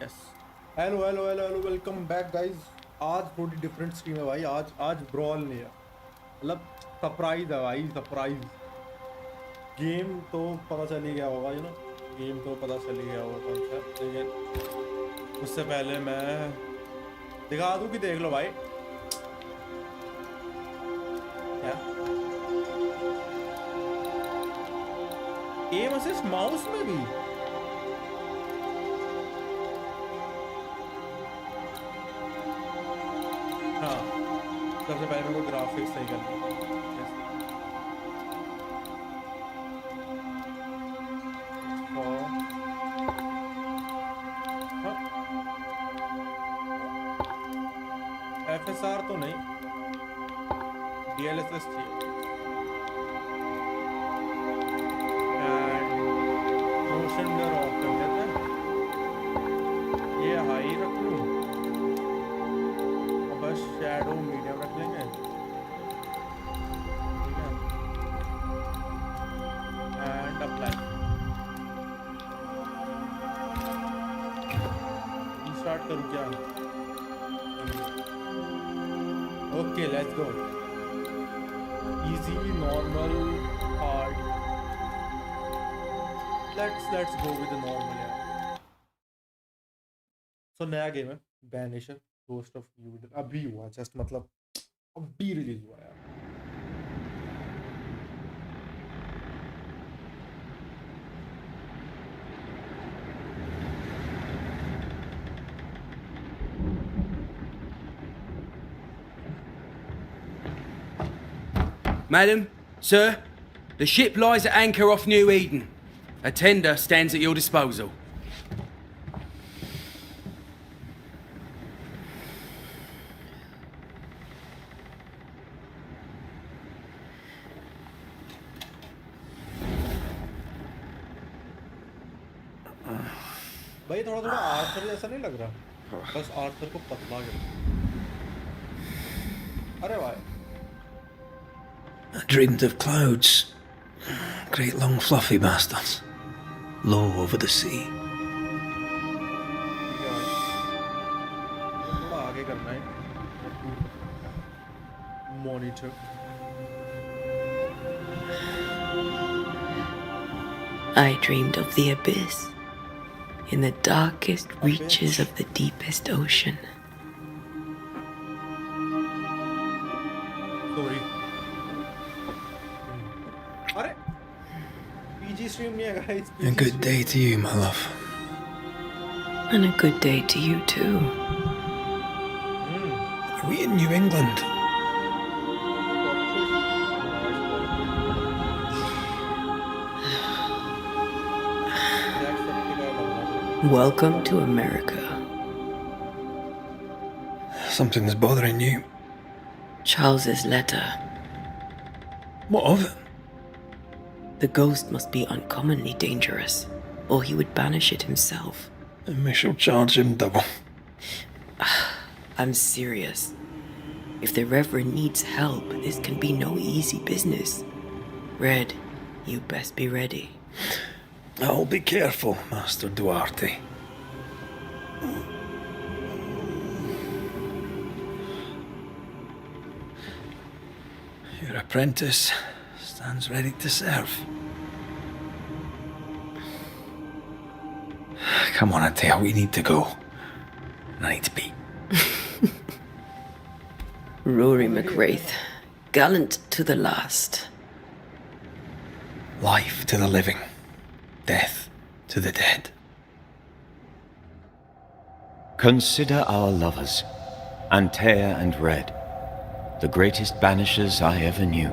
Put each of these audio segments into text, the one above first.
Yes. Hello hello hello hello, welcome back guys. आज थोड़ी different stream है भाई। आज आज ब्रॉल नहीं है, मतलब सरप्राइज है भाई, सरप्राइज। गेम तो पता चल ही गया होगा, गेम तो पता चल ही गया होगा कौन सा है, लेकिन उससे पहले मैं दिखा दूं कि देख लो भाई। क्या एम असिस्ट माउस में भी? हाँ, सबसे पहले मेरे को ग्राफिक्स सही करने पड़ेंगे। जैसे फॉर हाँ, एफएसआर तो नहीं, डीएलएसएस चाहिए एंड मोशन ब्लर ऑफ कर देते हैं। ये हाई रख लूँ और बस शैडो मीडियम रख लेंगे। ठीक है, एंड अप्लाई। स्टार्ट करूँ क्या? Okay, let's go. Easy, normal, hard. Let's go with normal यार। सो नया गेम है बैनिशर घोस्ट ऑफ यूडन। अभी हुआ जस्ट, मतलब अभी रिलीज हुआ यार। Madam, sir, the ship lies at anchor off New Eden. A tender stands at your disposal. भाई थोड़ा थोड़ा आर्थर जैसा नहीं लग रहा? बस आर्थर को पतला कर। अरे भाई, I dreamed of clouds. Great long fluffy bastards. Low over the sea. ठीक है भाई, थोड़ा आगे करना है monitor. I dreamed of the abyss, in the darkest reaches of the deepest ocean. Sorry. अरे पीजी स्ट्रीम नहीं है guys. A good day to you, my love. And a good day to you too. Are we in New England? Welcome to America. Something's bothering you. Charles's letter. What of it? The ghost must be uncommonly dangerous, or he would banish it himself. And we shall charge him double. I'm serious. If the Reverend needs help, this can be no easy business. Red, you best be ready. I'll be careful, Master Duarte. Your apprentice stands ready to serve. Come on, Atea, we need to go. I need to be. Rory McWraith, gallant to the last. Life to the living, death to the dead. Consider our lovers, Antea and Red, the greatest banishers I ever knew.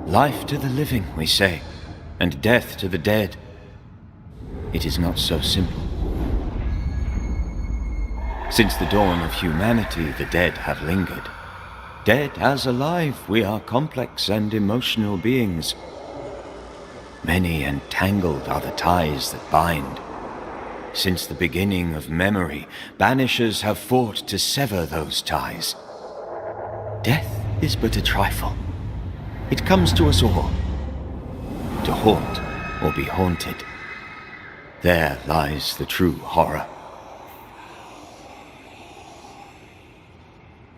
Life to the living, we say, and death to the dead. It is not so simple. Since the dawn of humanity, the dead have lingered. Dead as alive, we are complex and emotional beings. Many and tangled are the ties that bind. Since the beginning of memory, banishers have fought to sever those ties. Death is but a trifle. It comes to us all, to haunt or be haunted. There lies the true horror.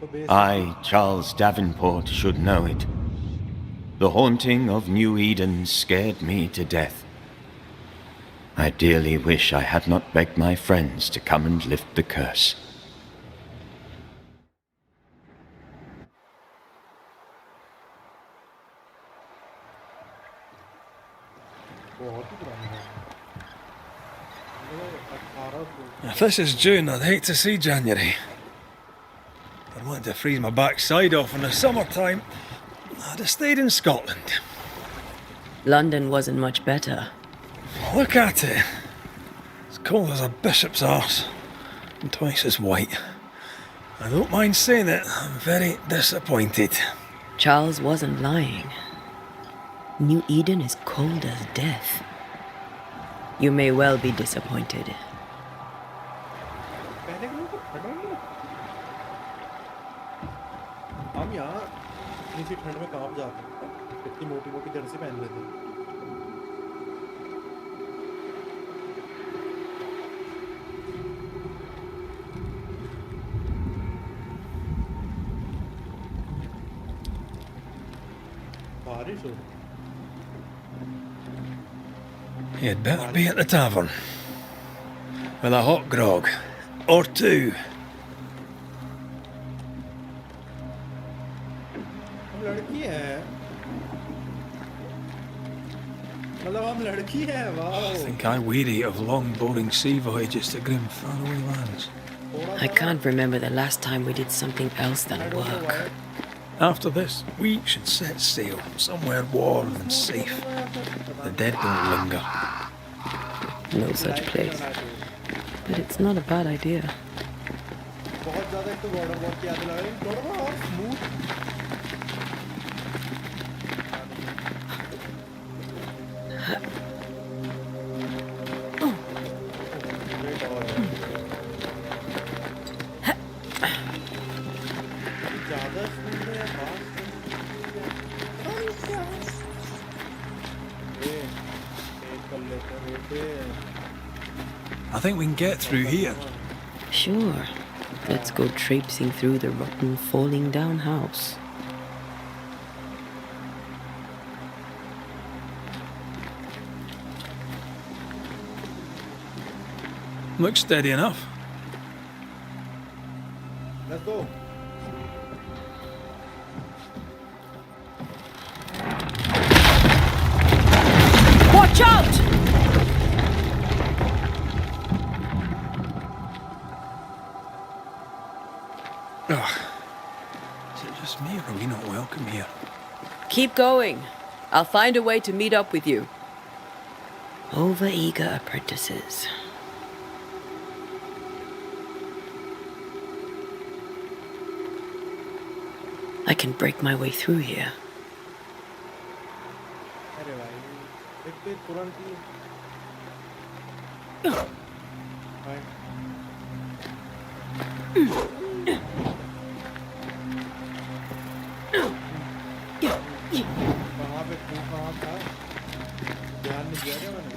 तो base I, Charles Davenport, should know it. The haunting of New Eden scared me to death. I dearly wish I had not begged my friends to come and lift the curse. बहुत ही पुरानी है। मतलब 1800 If this is June, I'd hate to see January. I'd want to freeze my backside off in the summertime. I'd have stayed in Scotland. London wasn't much better. Look at it. It's cold as a bishop's arse, and twice as white. I don't mind saying it, I'm very disappointed. Charles wasn't lying. New Eden is cold as death. You may well be disappointed. पहले के लोग तो ठंड में नहीं। हम यहाँ इतनी सी ठंड में कांप जाते हैं। इतनी मोटी मोटी जर्सी पहन लेते हैं। बारिश हो रही You'd better be at the tavern. With a hot grog. Or two. हम लड़की हैं मतलब हम लड़की हैं वाह I think I'm weary of long, boring sea voyages to grim, faraway lands. I can't remember the last time we did something else I than don't know work. why After this, we should set sail somewhere warm and safe. The dead don't linger. No such place. But it's not a bad idea. बहुत ज़्यादा एक तो God of war की याद दिला रही है God of war और स्मूथ ज़्यादा स्मूथ है या कर लेते हैं रोड पे I think we can get through here. Sure. Let's go traipsing through the rotten, falling down house. Looks steady enough. Let's go. Watch out! Ugh. Is it just me or are we not welcome here? Keep going. I'll find a way to meet up with you. Overeager apprentices. I can break my way through here. अरे भाई एक तो तुरंत ही भाई कहाँ पे तू कहाँ था ध्यान नहीं दिया क्या मैंने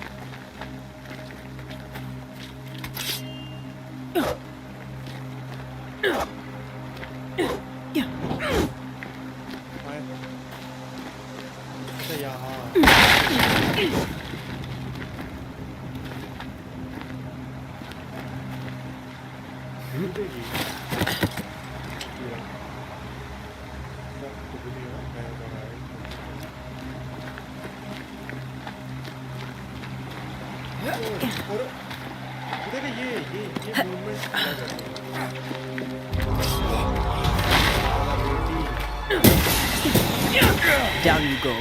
भाई अच्छा यहाँ और उधर ये मूवमेंट Down you go.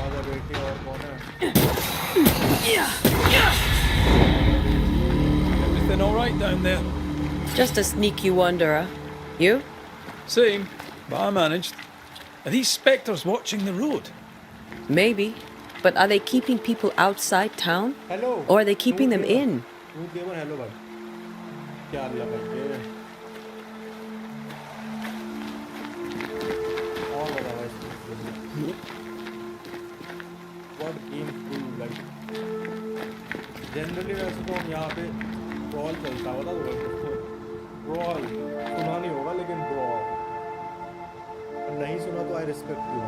आधा बेटी और कौन है Everything all right down there? Just a sneaky wanderer. You? Same, but I managed. Are these spectres watching the road? Maybe. But are they keeping people outside town? Hello Or are they keeping them in? तू केवल hello भाई क्या अल्लाह भाई ये और बता भाई what came through like generally वैसे तो हम यहाँ पे ब्रॉल चलता होगा तो ब्रॉल सुना नहीं होगा लेकिन ब्रॉल नहीं सुना तो आई रिस्पेक्ट यू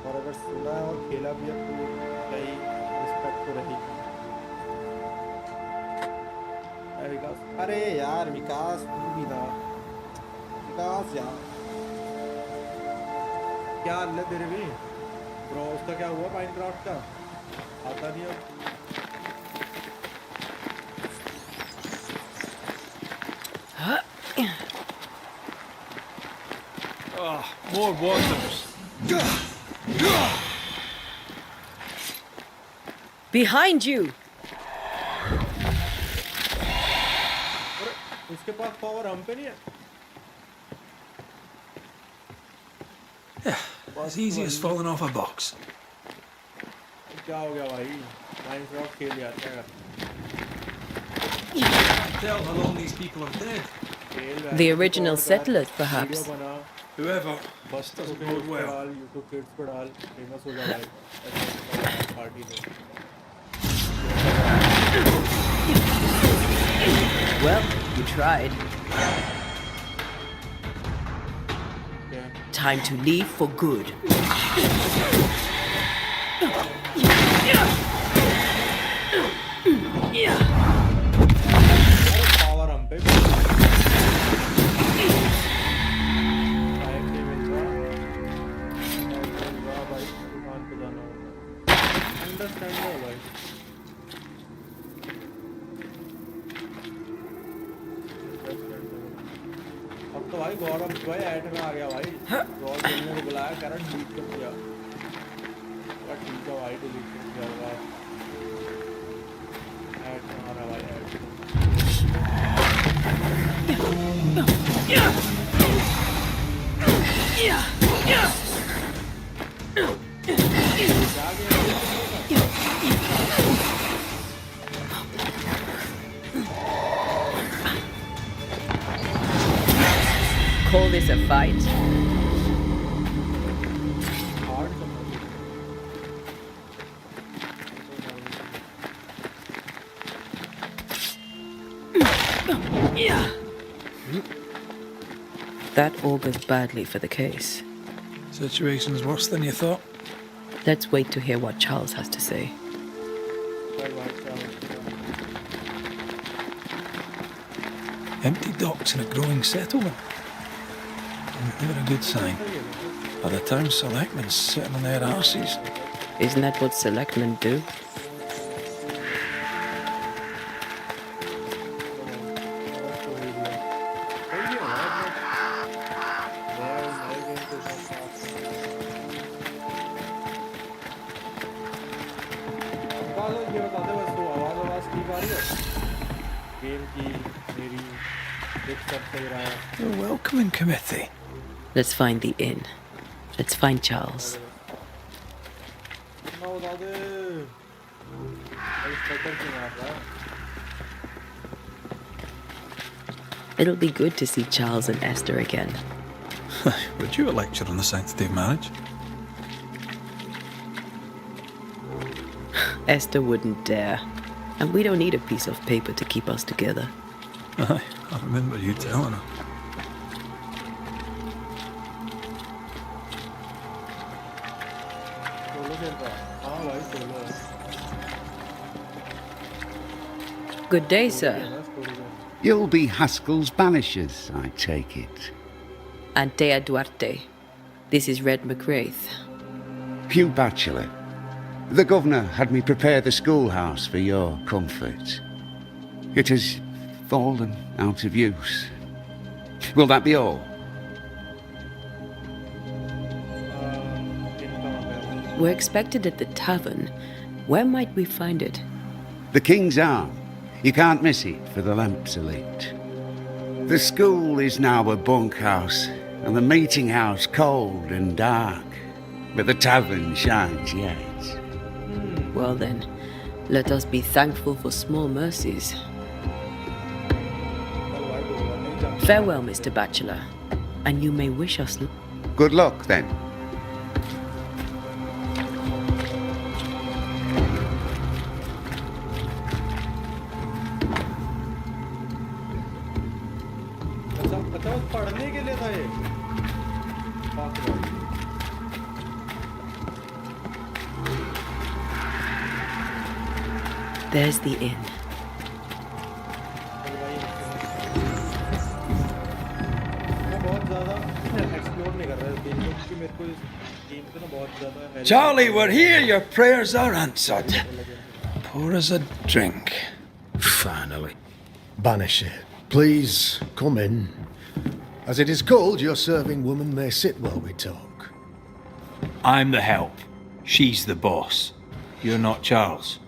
और अगर सुना है और खेला भी है तो क्या ही रिस्पेक्ट तो रहेगी। विकास अरे यार विकास तू भी ना विकास यार क्या हाल है तेरे भी ब्रो उसका क्या हुआ माइनक्राफ्ट का आता नहीं अब More wonders. Behind you! अरे उसके पास पावर हम पे नहीं है As easy as falling off a box. क्या हो गया भाई माइनक्राफ्ट खेल यार क्या कर Tell how long these people are dead. The original settlers, perhaps. Video बना Whoever. बस This doesn't पे bode well. डाल यूट्यूब किड्स पे डाल फेमस हो जा भाई पार्टी में Well, you tried. क्या Time to leave for good. Power हम पे टाइम नहीं मिल रहा भाई दुकान पे जाना होगा अंडरस्टैंड है भाई अब तो भाई गौरव भाई ऐड में आ गया भाई रॉल खेलने को बुलाया करंट डिलीट कर दिया ठीक है भाई डिलीट कर दिया होगा ऐड में आ रहा भाई add Call this a fight? Hard That augurs badly for the case. Situation's worse than you thought. Let's wait to hear what Charles has to say. चल भाई चल Empty docks in a growing settlement. Never a good sign. Are the town selectmen sitting on their arses? Isn't that what selectmen do? A welcoming committee. Let's find the inn. Let's find Charles. It'll be good to see Charles and Esther again. Would you a lecture on the sanctity of marriage? Esther wouldn't dare. And we don't need a piece of paper to keep us together. Aye, I remember you telling her. Good day, sir. You'll be Haskell's banishers, I take it. Antea Duarte. This is Red McWraith. Hugh Batchelor. The governor had me prepare the schoolhouse for your comfort. It has fallen out of use. Will that be all? We're expected at the tavern. Where might we find it? The King's Arm. You can't miss it for the lamps are lit. The school is now a bunkhouse, and the meeting house cold and dark. But the tavern shines yet. Well then, let us be thankful for small mercies. Farewell, Mr. Batchelor, and you may wish us Good luck, then. बाप रे। There's the inn. मैं बहुत ज़्यादा explore नहीं कर रहा इस game को क्योंकि मेरे को इस गेम पे ना बहुत ज़्यादा Charlie, we're here. Your prayers are answered. Pour us a drink. Finally. Banisher, please come in. As it is cold, your serving woman may sit while we talk. I'm the help. She's the boss. You're not Charles.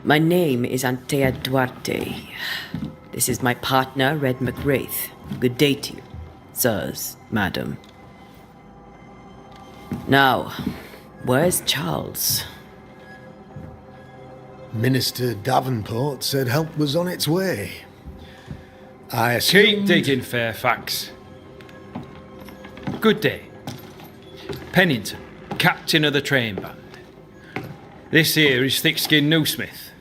My name is Antea Duarte. This is my partner, Red McWraith. Good day to you, sirs, madam. Now, where's Charles? Minister Davenport said help was on its way. I Keep assumed... digging, Fairfax. Good day. Pennington, captain of the train band. This here is Thick-Skinned Newsmith.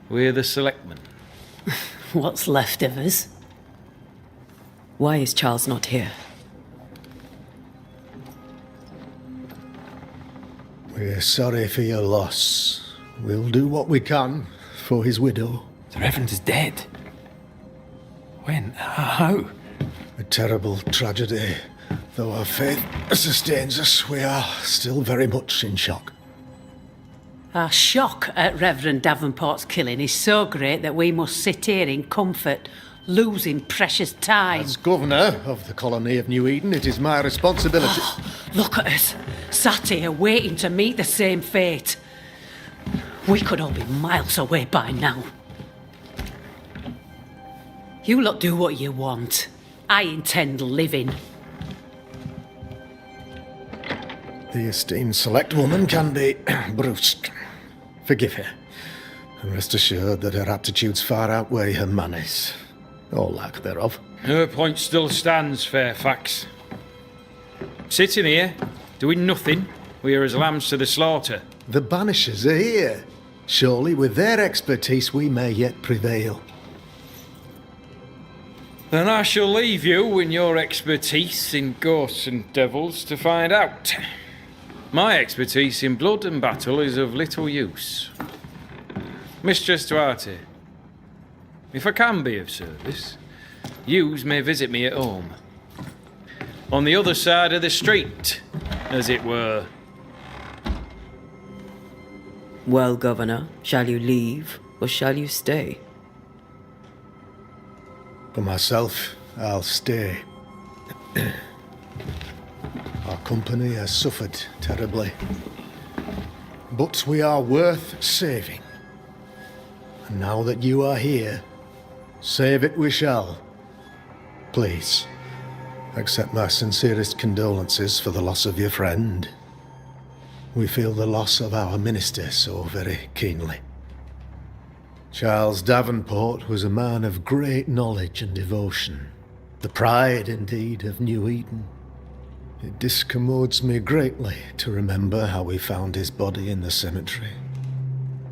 We're the selectmen. What's left of us? Why is Charles not here? We're sorry for your loss. We'll do what we can for his widow. The Reverend is dead. When? How? A terrible tragedy. Though our faith sustains us, we are still very much in shock. Our shock at Reverend Davenport's killing is so great that we must sit here in comfort, losing precious time. As governor of the colony of New Eden, it is my responsibility... Look at us, sat here waiting to meet the same fate. We could all be miles away by now. You lot do what you want. I intend living. The esteemed select woman can be brusque. Forgive her, and rest assured that her aptitudes far outweigh her manners, or lack thereof. Her point still stands, Fairfax. Sitting here, doing nothing, we are as lambs to the slaughter. The Banishers are here. Surely with their expertise we may yet prevail. Then I shall leave you in your expertise in ghosts and devils to find out. My expertise in blood and battle is of little use. Mistress Duarte, if I can be of service, yous may visit me at home. On the other side of the street, as it were. Well, Governor, shall you leave or shall you stay? For myself, I'll stay. Our company has suffered terribly. But we are worth saving. And now that you are here, save it we shall. Please, accept my sincerest condolences for the loss of your friend. We feel the loss of our minister so very keenly. Charles Davenport was a man of great knowledge and devotion. The pride, indeed, of New Eden. It discommodes me greatly to remember how we found his body in the cemetery.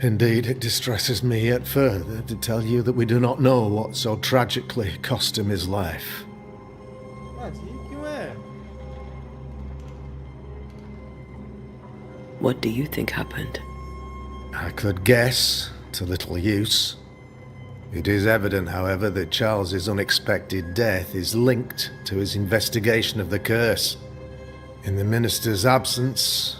Indeed, it distresses me yet further to tell you that we do not know what so tragically cost him his life. हाँ जी क्यों है? What do you think happened? I could guess, to little use. It is evident, however, that Charles's unexpected death is linked to his investigation of the curse. In the minister's absence,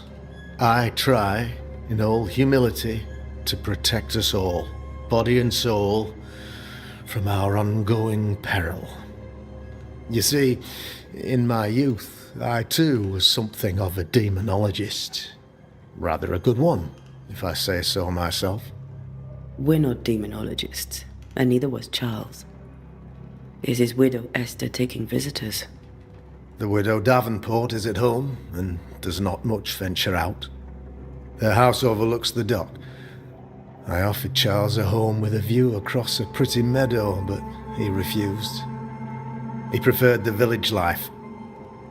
I try, in all humility, to protect us all, body and soul, from our ongoing peril. You see, in my youth, I too was something of a demonologist. Rather a good one, if I say so myself. We're not demonologists, and neither was Charles. Is his widow Esther taking visitors? The widow Davenport is at home, and does not much venture out. Their house overlooks the dock. I offered Charles a home with a view across a pretty meadow, but he refused. He preferred the village life.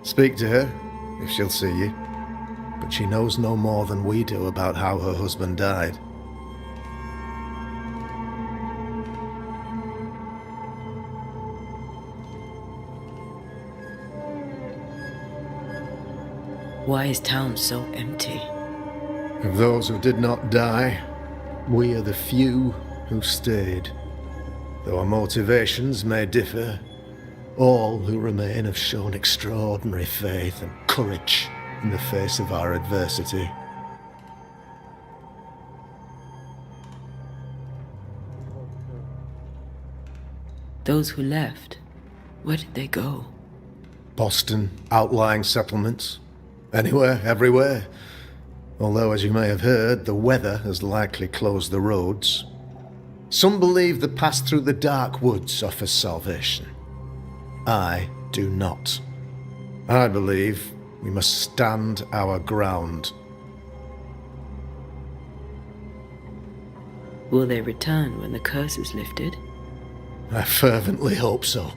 Speak to her, if she'll see you. But she knows no more than we do about how her husband died. Why is town so empty? Of those who did not die, we are the few who stayed. Though our motivations may differ, all who remain have shown extraordinary faith and courage in the face of our adversity. Those who left, where did they go? Boston, outlying settlements. Anywhere, everywhere. Although, as you may have heard, the weather has likely closed the roads. Some believe the path through the dark woods offers salvation. I do not. I believe we must stand our ground. Will they return when the curse is lifted? I fervently hope so.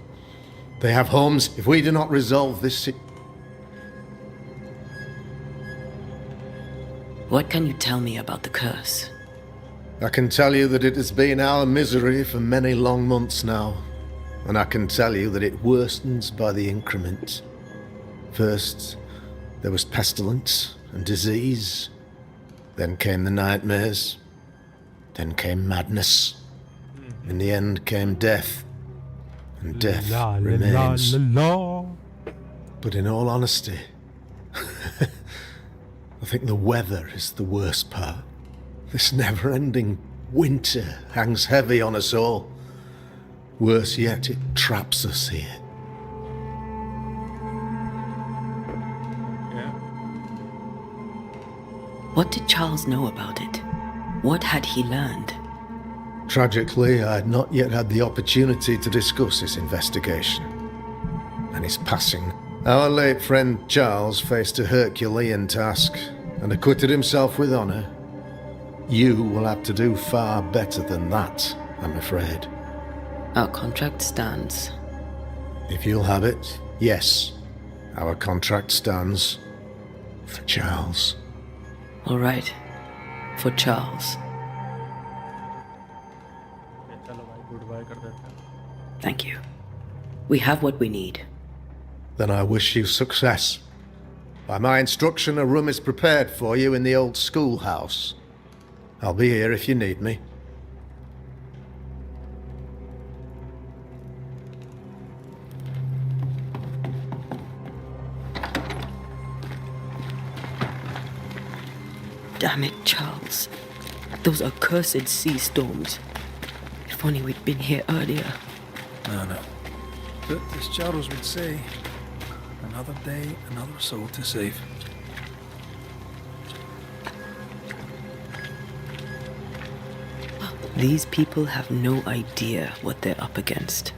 They have homes. If we do not resolve this What can you tell me about the curse? I can tell you that it has been our misery for many long months now, and I can tell you that it worsens by the increment. First, there was pestilence and disease. Then came the nightmares. Then came madness. In the end came death. And death remains. But in all honesty, I think the weather is the worst part. This never-ending winter hangs heavy on us all. Worse yet, it traps us here. What did Charles know about it? What had he learned? Tragically, I had not yet had the opportunity to discuss this investigation. And his passing. Our late friend Charles faced a Herculean task and acquitted himself with honour. You will have to do far better than that, I'm afraid. Our contract stands. If you'll have it, yes. Our contract stands. For Charles. All right. For Charles. Thank you. We have what we need. Then I wish you success. By my instruction, a room is prepared for you in the old schoolhouse. I'll be here if you need me. Damn it, Charles. Those accursed sea storms. If only we'd been here earlier. No. But as Charles would say, another day, another soul to save. These people have no idea what they're up against.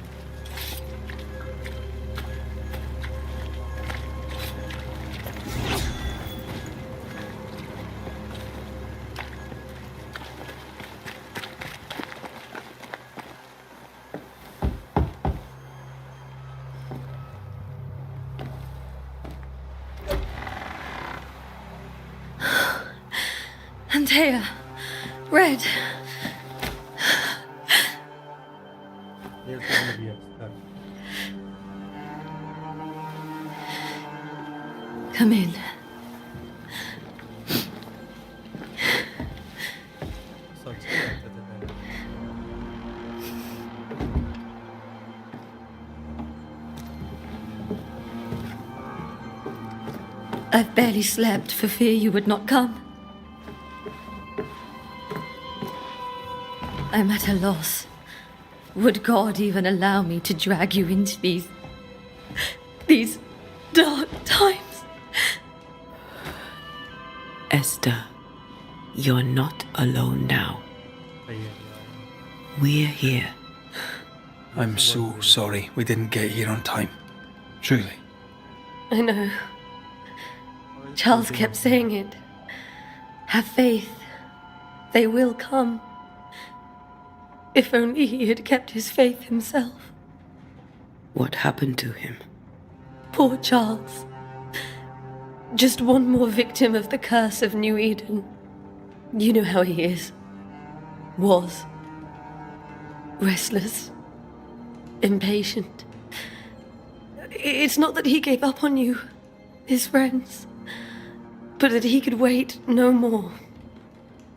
Antea, Red. Come in. I've barely slept for fear you would not come. I'm at a loss. Would God even allow me to drag you into these dark times? Esther, you're not alone now. We're here. I'm so sorry we didn't get here on time. Truly. I know. Charles kept saying it. Have faith. They will come. If only he had kept his faith himself. What happened to him? Poor Charles. Just one more victim of the curse of New Eden. You know how he is. Was. Restless. Impatient. It's not that he gave up on you, his friends. but that he could wait no more.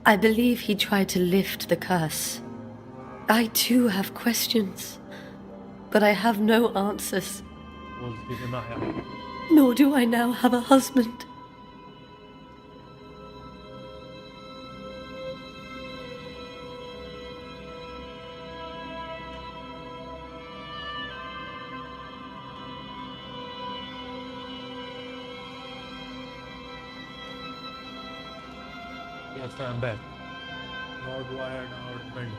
I believe he tried to lift the curse. I too have questions, but I have no answers. Nor do I now have a husband. Yes, I'm back. Nor do I have an husband.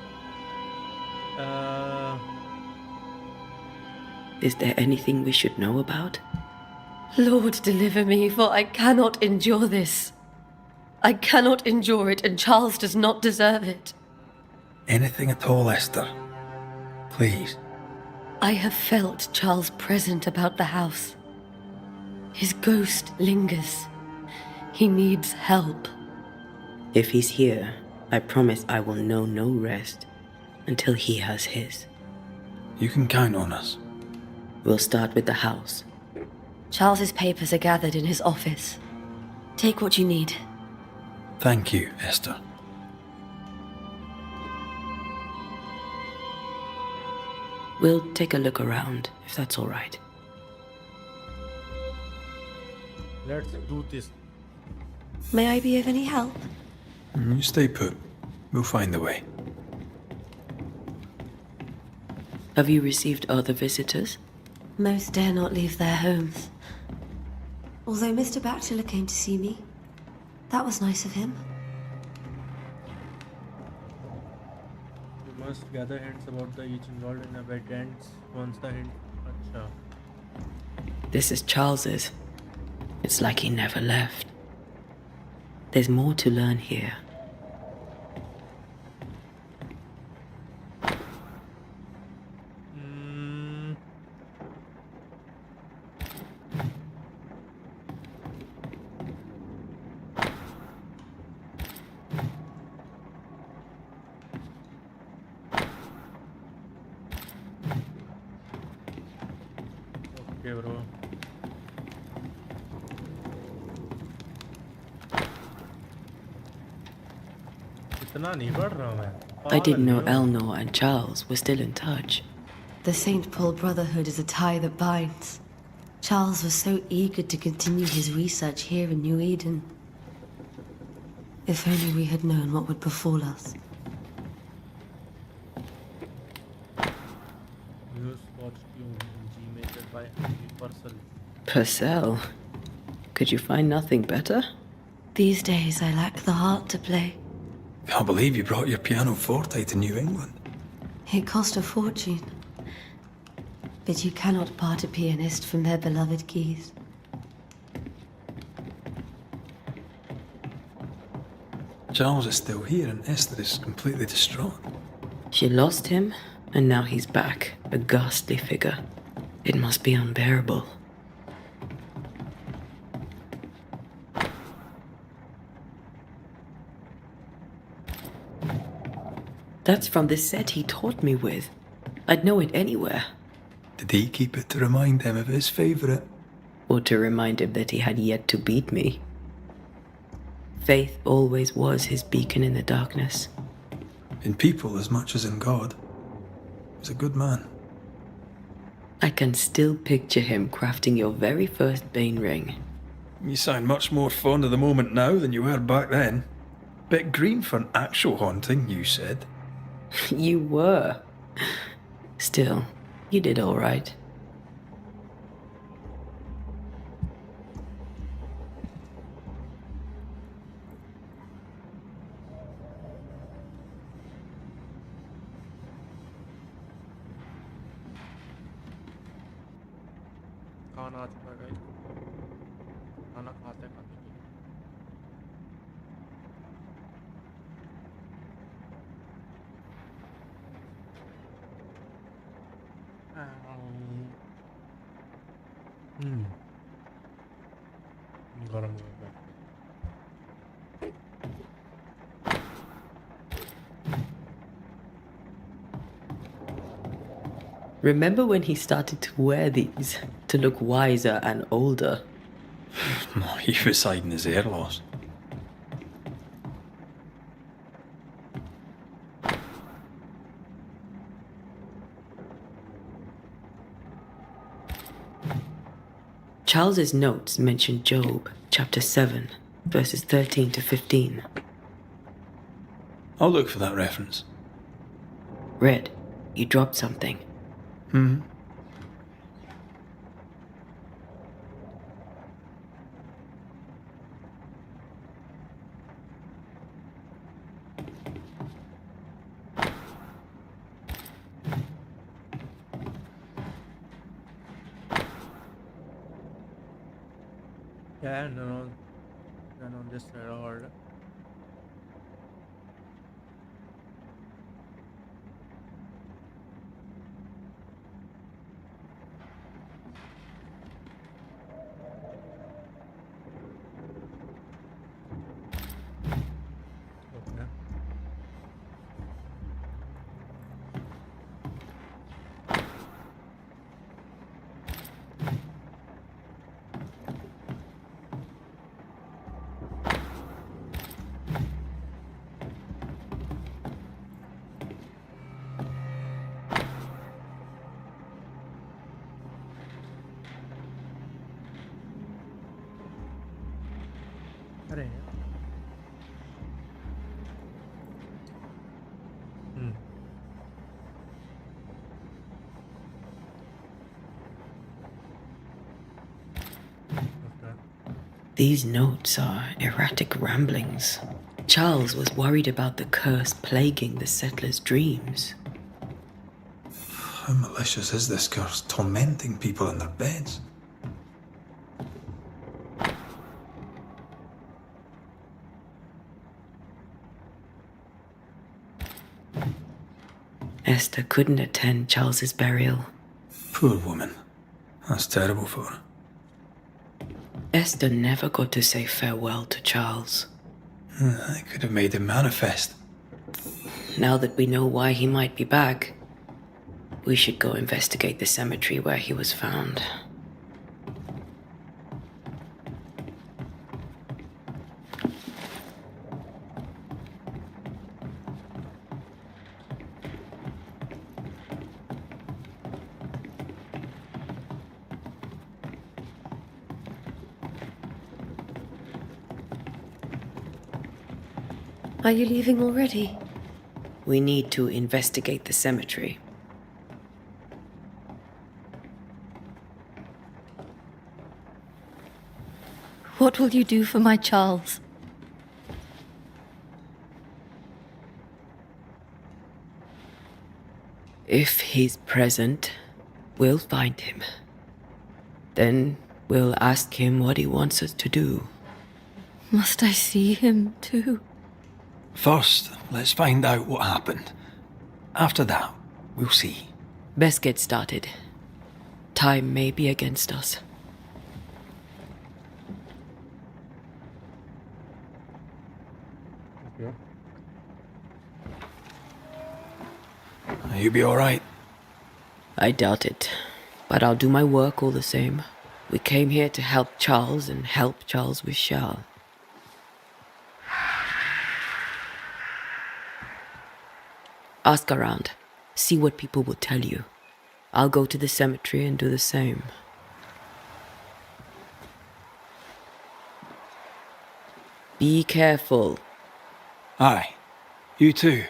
Is there anything we should know about? Lord, deliver me, for I cannot endure this. I cannot endure it, and Charles does not deserve it. Anything at all, Esther. Please. I have felt Charles present about the house. His ghost lingers. He needs help. If he's here, I promise I will know no rest until he has his. You can count on us. We'll start with the house. Charles's papers are gathered in his office. Take what you need. Thank you, Esther. We'll take a look around, if that's all right. Let's do this. May I be of any help? You stay put. We'll find the way. Have you received other visitors? Most dare not leave their homes. Although Mr. Bachelor came to see me. That was nice of him. You must gather hints about the each involved in events once the hint. Acha. This is Charles's. It's like he never left. There's more to learn here. Okay, bro. इतना नहीं पढ़ रहा मैं. I didn't know Elnor and Charles were still in touch. The St. Paul Brotherhood is a tie that binds. Charles was so eager to continue his research here in New Eden. If only we had known what would befall us. Use costume G made by Henry Purcell. Purcell? Could you find nothing better? These days I lack the heart to play. Can't believe you brought your pianoforte to New England. It cost a fortune. But you cannot part a pianist from their beloved keys. Charles is still here and Esther is completely distraught. She lost him, and now he's back, a ghastly figure. It must be unbearable. That's from the set he taught me with. I'd know it anywhere. Did he keep it to remind him of his favourite? Or to remind him that he had yet to beat me. Faith always was his beacon in the darkness. In people as much as in God. He's a good man. I can still picture him crafting your very first Bane ring. You sound much more fond of the moment now than you were back then. Bit green for an actual haunting, you said. You were. Still, you did all right. खाना आ चुका है guys. खाना खाते खाते. गरम हो गया. Remember when he started to wear these to look wiser and older? He was hiding his hair loss. Charles's notes mention Job, chapter 7, verses 13 to 15. I'll look for that reference. Red, you dropped something. Yeah, no, just order. Okay. अरे यार Okay. These notes are erratic ramblings. Charles was worried about the curse plaguing the settlers' dreams. How malicious is this curse, tormenting people in their beds? Esther couldn't attend Charles's burial. Poor woman. That's terrible for her. Esther never got to say farewell to Charles. I could have made him manifest. Now that we know why he might be back, we should go investigate the cemetery where he was found. Are you leaving already? We need to investigate the cemetery. What will you do for my Charles? If he's present, we'll find him. Then we'll ask him what he wants us to do. Must I see him too? First, let's find out what happened. After that, we'll see. Best get started. Time may be against us. Okay. You be alright? I doubt it, but I'll do my work all the same. We came here to help Charles, and help Charles we shall. Ask around. See what people will tell you. I'll go to the cemetery and do the same. Be careful. Aye. You too.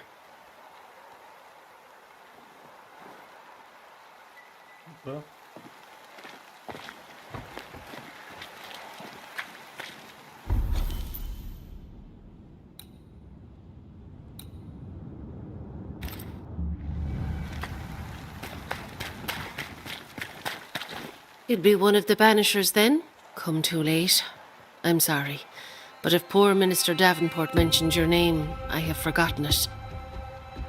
Okay. You'd be one of the banishers then? Come too late. I'm sorry. But if poor Minister Davenport mentioned your name, I have forgotten it.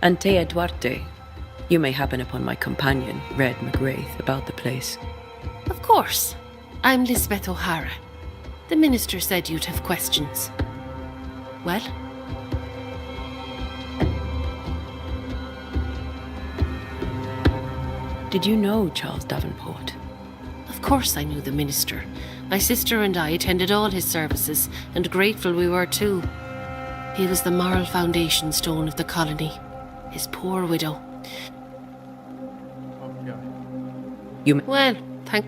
Antea Duarte. You may happen upon my companion, Red McGrath, about the place. Of course. I'm Lisbeth O'Hara. The minister said you'd have questions. Well? Did you know Charles Davenport? Of course I knew the minister. My sister and I attended all his services, and grateful we were too. He was the moral foundation stone of the colony. His poor widow. Well, thank...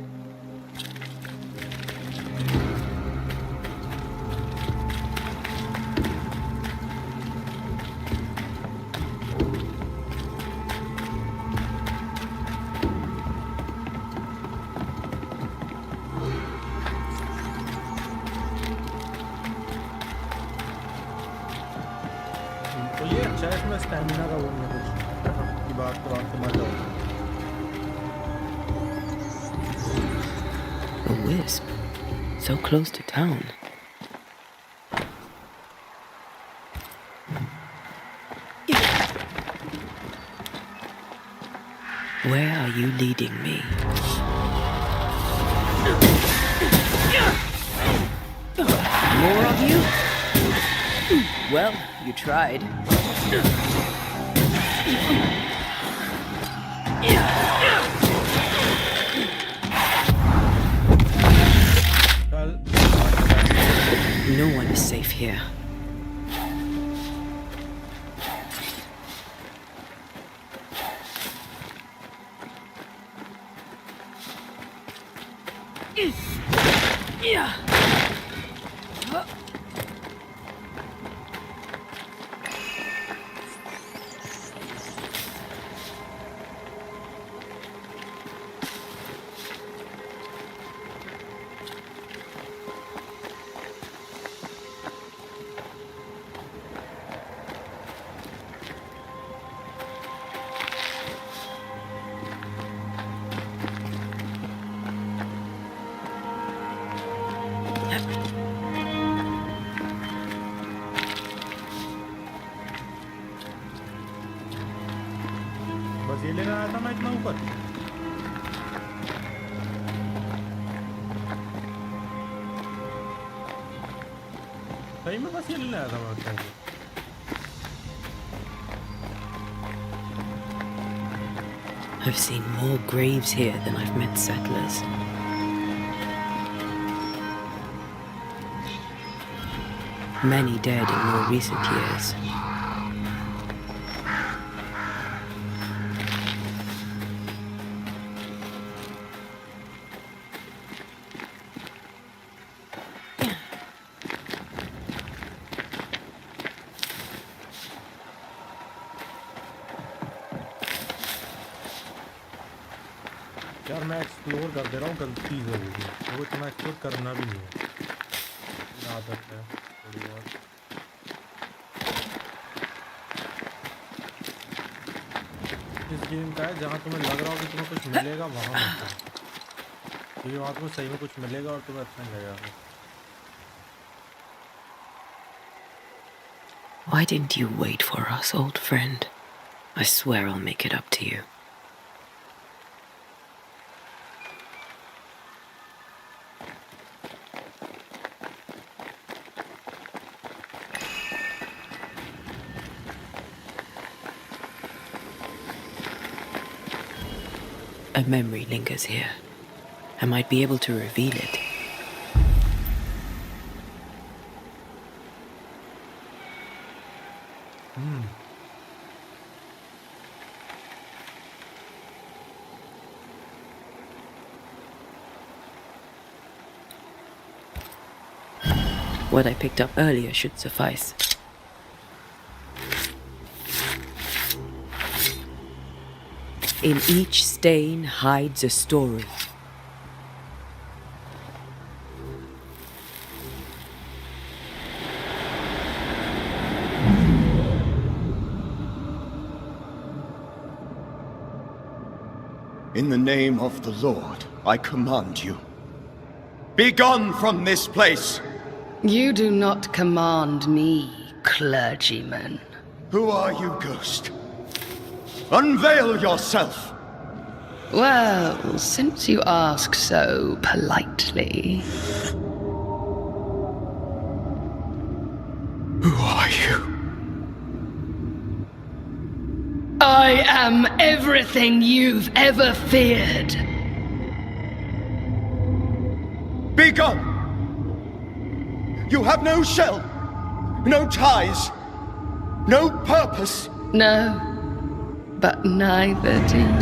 तो ये अच्छा है, इसमें stamina का वो नहीं है कुछ की बात तो मर जाओ। A wisp, so close to town. Where are you leading me? More of you? Well, you tried. No one is safe here. बस ये लेना आया था मैं इतना ऊपर। सही में बस ये लेना आया था मैं उतना ऊपर। I've seen more graves here than I've met settlers. Many dead in more recent years. यार मैं एक्सप्लोर कर दे रहा हूँ, गलती से होगी वो इतना एक्सप्लोर करना भी नहीं है, आदत है थोड़ी बहुत। इस गेम का है जहाँ तुम्हें लग रहा हो कि तुम्हें कुछ मिलेगा वहाँ मत जाओ, क्योंकि वहाँ तुम्हें सही में कुछ मिलेगा और तुम्हें अच्छा नहीं लगेगा। Why didn't you wait for us, old friend? I swear I'll make it up to you. A memory lingers here. I might be able to reveal it. What I picked up earlier should suffice. In each stain hides a story. In the name of the Lord, I command you. Be gone from this place! You do not command me, clergyman. Who are you, ghost? Unveil yourself! Well, since you ask so politely... Who are you? I am everything you've ever feared. Be gone! You have no shell, no ties, no purpose. No, but neither do you.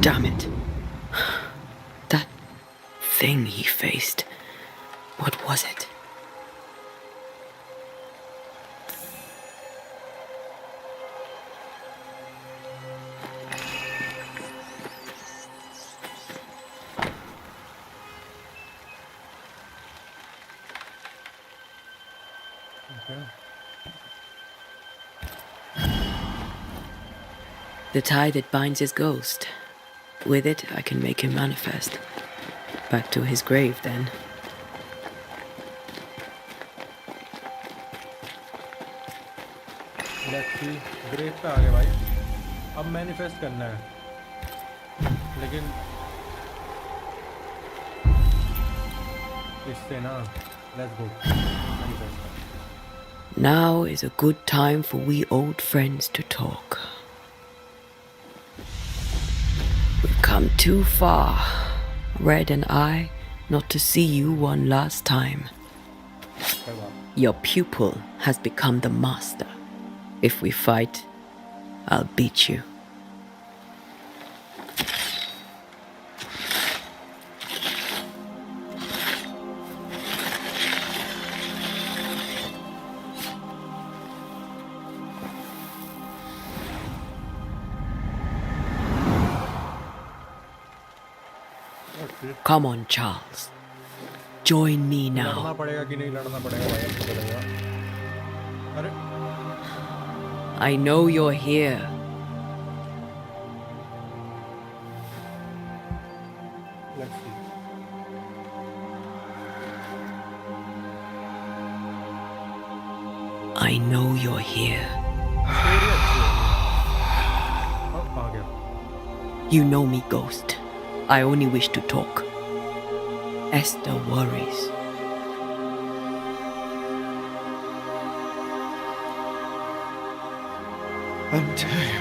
Damn it. That thing he faced. What was it? The tie that binds his ghost. With it, I can make him manifest. Back to his grave, then. Grave पे आ गए भाई. अब manifest करना है. लेकिन इससे ना, let's go. Now is a good time for we old friends to talk. We've come too far, Red and I, not to see you one last time. Your pupil has become the master. If we fight, I'll beat you. Come on, Charles. Join me now. लड़ना पड़ेगा कि नहीं लड़ना पड़ेगा भाई, हमको पड़ेगा. अरे I know you're here. let's see. I know you're here. अब आ गया. You know me, Ghost. I only wish to talk. Esther worries. Antea.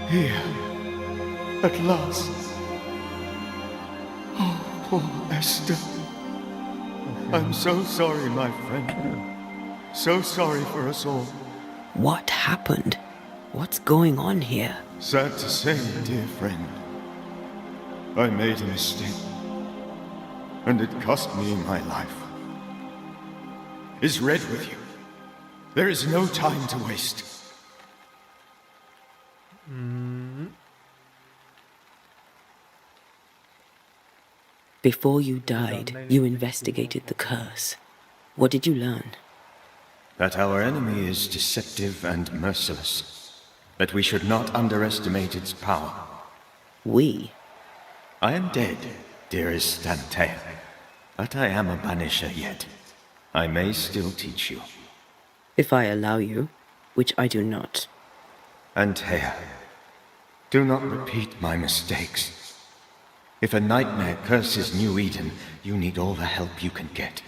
Here. At last. Oh, poor Esther. I'm so sorry, my friend. So sorry for us all. What happened? What's going on here? Sad to say, dear friend, I made a mistake, and it cost me my life. Is Red with you? There is no time to waste. Before you died, you investigated the curse. What did you learn? That our enemy is deceptive and merciless. That we should not underestimate its power. We? I am dead, dearest Antea, but I am a banisher yet. I may still teach you. If I allow you, which I do not. Antea, do not repeat my mistakes. If a nightmare curses New Eden, you need all the help you can get.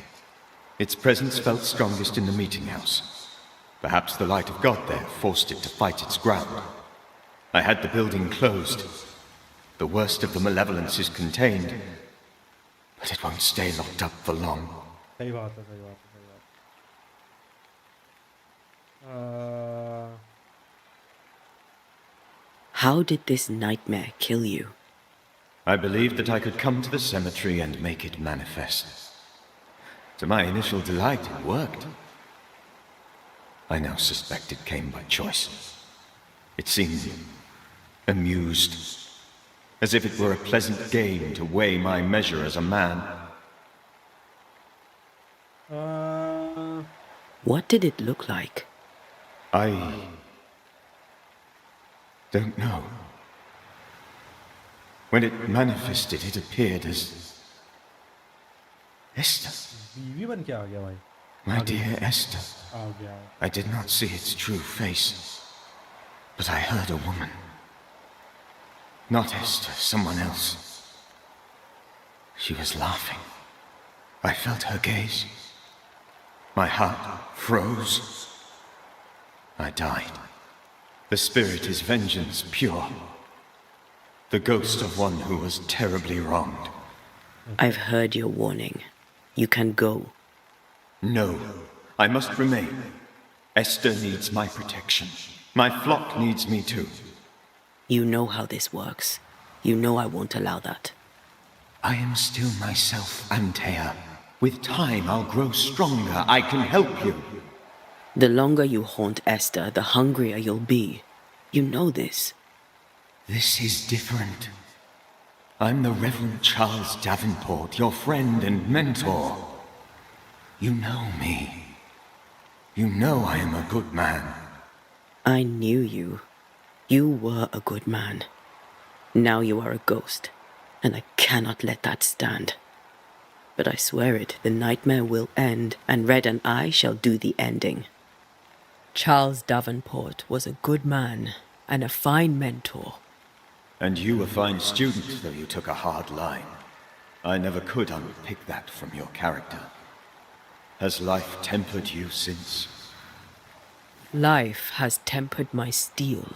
Its presence felt strongest in the meeting house. Perhaps the light of God there forced it to fight its ground. I had the building closed. The worst of the malevolence is contained, but it won't stay locked up for long. सही बात है, सही बात है, सही बात है. How did this nightmare kill you? I believed that I could come to the cemetery and make it manifest. To my initial delight, it worked. I now suspect it came by choice. It seemed amused, as if it were a pleasant game to weigh my measure as a man. What did it look like? I don't know. When it manifested, it appeared as Esther. बीवी बन के आ गया भाई. My dear Esther, आ गया. I did not see its true face, but I heard a woman. Not Esther, someone else. She was laughing. I felt her gaze. My heart froze. I died. The spirit is vengeance pure. The ghost of one who was terribly wronged. I've heard your warning. You can go. No, I must remain. Esther needs my protection. My flock needs me too. You know how this works. You know I won't allow that. I am still myself, Antea. With time, I'll grow stronger. I can help you. The longer you haunt Esther, the hungrier you'll be. You know this. This is different. I'm the Reverend Charles Davenport, your friend and mentor. You know me. You know I am a good man. I knew you. You were a good man. Now you are a ghost, and I cannot let that stand. But I swear it, the nightmare will end, and Red and I shall do the ending. Charles Davenport was a good man and a fine mentor. And you a fine student, though you took a hard line. I never could unpick that from your character. Has life tempered you since? Life has tempered my steel.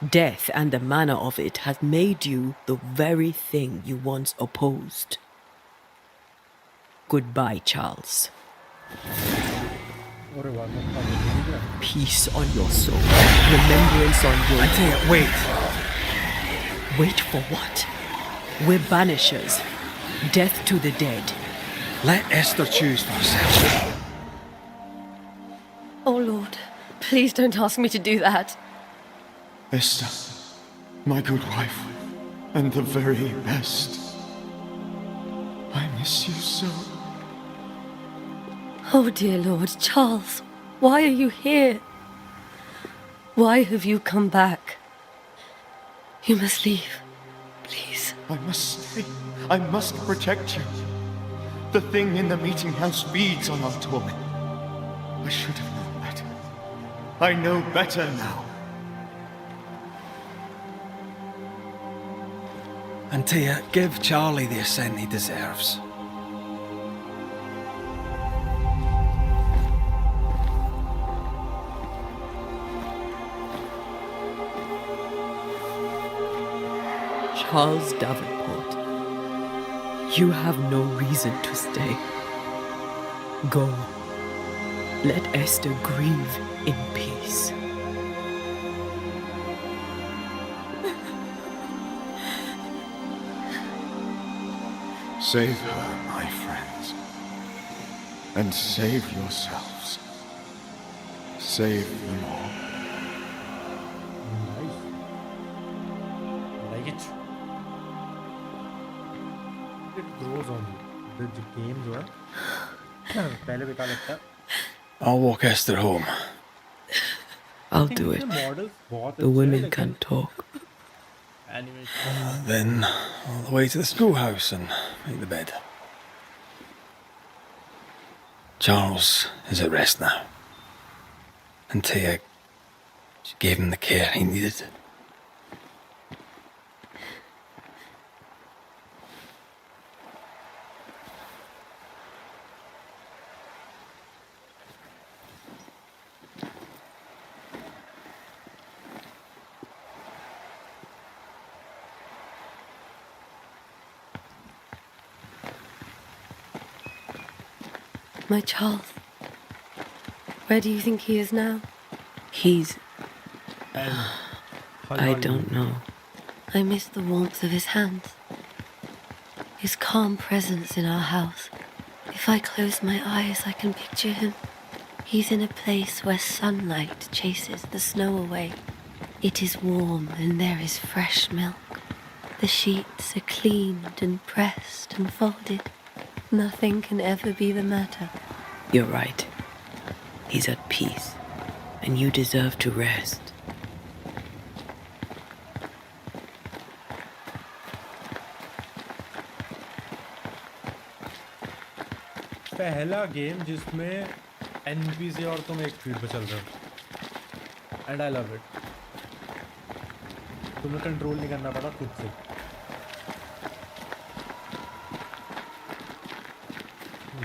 Death and the manner of it has made you the very thing you once opposed. Goodbye, Charles. Peace on your soul. Remembrance on your... Antea, wait. Wait for what? We're banishers. Death to the dead. Let Esther choose for herself. Oh, Lord, please don't ask me to do that. Esther, my good wife, and the very best. I miss you so. Oh, dear Lord, Charles, why are you here? Why have you come back? You must leave, please. I must stay. I must protect you. The thing in the meeting house feeds on our torment. I should have known better. I know better now. Antea, give Charlie the ascent he deserves. Charles Davenport, you have no reason to stay. Go. Let Esther grieve in peace. Save her, my friends. And save yourselves. Save them all. Nice. I like it. It grows on you. The game जो है पहले बेकार लगता है. I'll walk Esther home. I'll do it. The women can talk. Then all the way to the schoolhouse and make the bed. Charles is at rest now. And Tia gave him the care he needed. My Charles, where do you think he is now? He's... I don't know. I miss the warmth of his hands, his calm presence in our house. If I close my eyes, I can picture him. He's in a place where sunlight chases the snow away. It is warm and there is fresh milk. The sheets are cleaned and pressed and folded. Nothing can ever be the matter. You're right. He's at peace, and you deserve to rest. पहला game जिसमें NPC और तुम एक speed पे चल रहे हो and I love it. तुम्हें कंट्रोल नहीं करना पड़ा खुद से।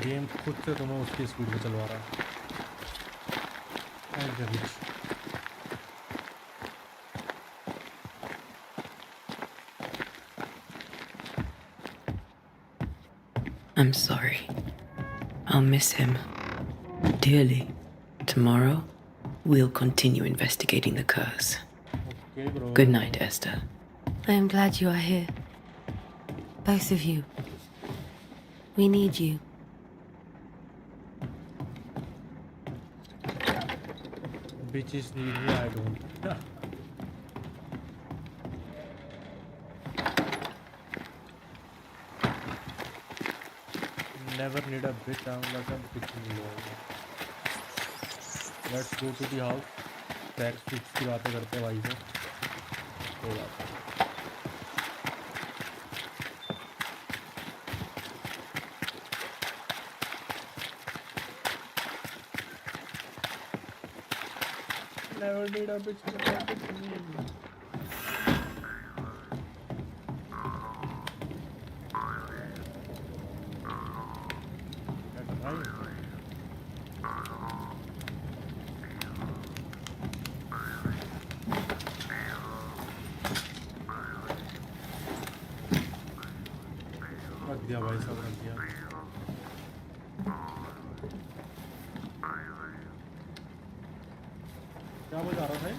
गेम खुद से तुम्हें उसकी स्पीड पे चलवा रहा है। I'm sorry. I'll miss him dearly. Tomorrow, we'll continue investigating the curse. Okay, bro. Good night, Esther. I am glad you are here. Both of you. We need you. Bitches need me, I don't. Never need a bitch unless I'm bitching you over. Let's go to the house. Sex fix की बातें करते हैं भाई से। कोई बात नहीं। Never need a bitch unless I'm bitching you. रख दिया भाई सब रख दिया। क्या बजा रहा था?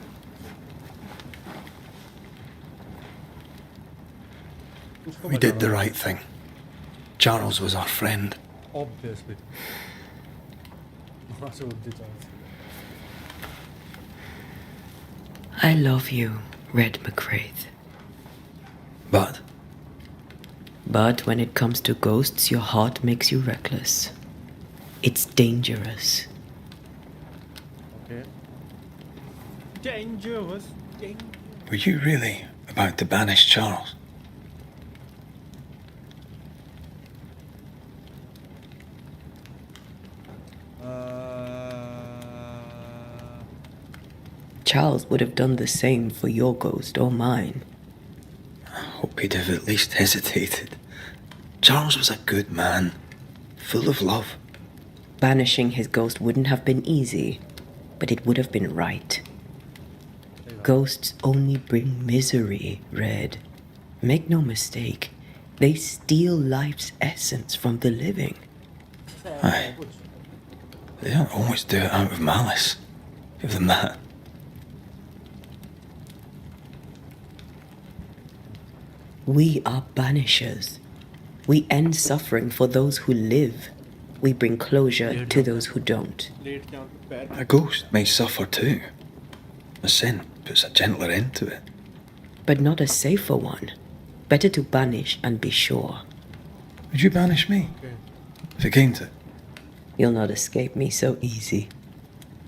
We did the right thing. Charles was our friend. Obviously. I love you, Red McCraith. But But when it comes to ghosts, your heart makes you reckless. It's dangerous. Okay. Dangerous. were you really about to banish Charles? Charles would have done the same for your ghost or mine. I hope he'd have at least hesitated. Charles was a good man, full of love. Banishing his ghost wouldn't have been easy, but it would have been right. Ghosts only bring misery, Red. Make no mistake, they steal life's essence from the living. Aye. They don't always do it out of malice. Give them that. We are banishers. We end suffering for those who live. We bring closure to those who don't. A ghost may suffer too. A sin puts a gentler end to it. But not a safer one. Better to banish and be sure. Would you banish me? If it came to it? You'll not escape me so easy.